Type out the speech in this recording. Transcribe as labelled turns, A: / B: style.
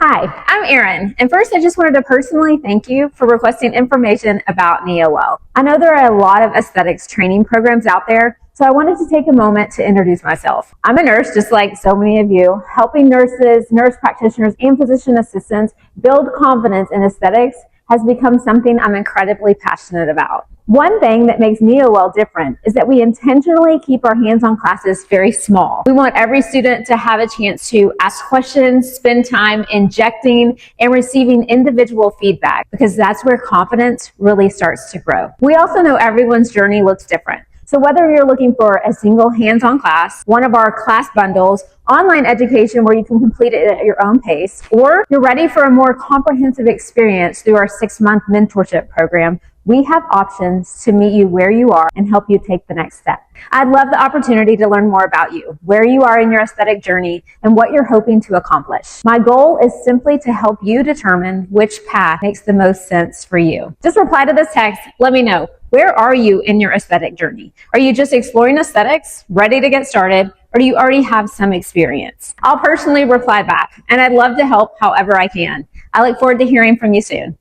A: Hi, I'm Erin, and first I just wanted to personally thank you for requesting information about NeoWell. I know there are a lot of aesthetics training programs out there, so I wanted to take a moment to introduce myself. I'm a nurse, just like so many of you, helping nurses, nurse practitioners, and physician assistants build confidence in aesthetics has become something I'm incredibly passionate about. One thing that makes NeoWell different is that we intentionally keep our hands-on classes very small. We want every student to have a chance to ask questions, spend time injecting and receiving individual feedback, because that's where confidence really starts to grow. We also know everyone's journey looks different. So whether you're looking for a single hands-on class, one of our class bundles, online education where you can complete it at your own pace, or you're ready for a more comprehensive experience through our 6-month mentorship program, we have options to meet you where you are and help you take the next step. I'd love the opportunity to learn more about you, where you are in your aesthetic journey, and what you're hoping to accomplish. My goal is simply to help you determine which path makes the most sense for you. Just reply to this text. Let me know. Where are you in your aesthetic journey? Are you just exploring aesthetics, ready to get started, or do you already have some experience? I'll personally reply back, and I'd love to help however I can. I look forward to hearing from you soon.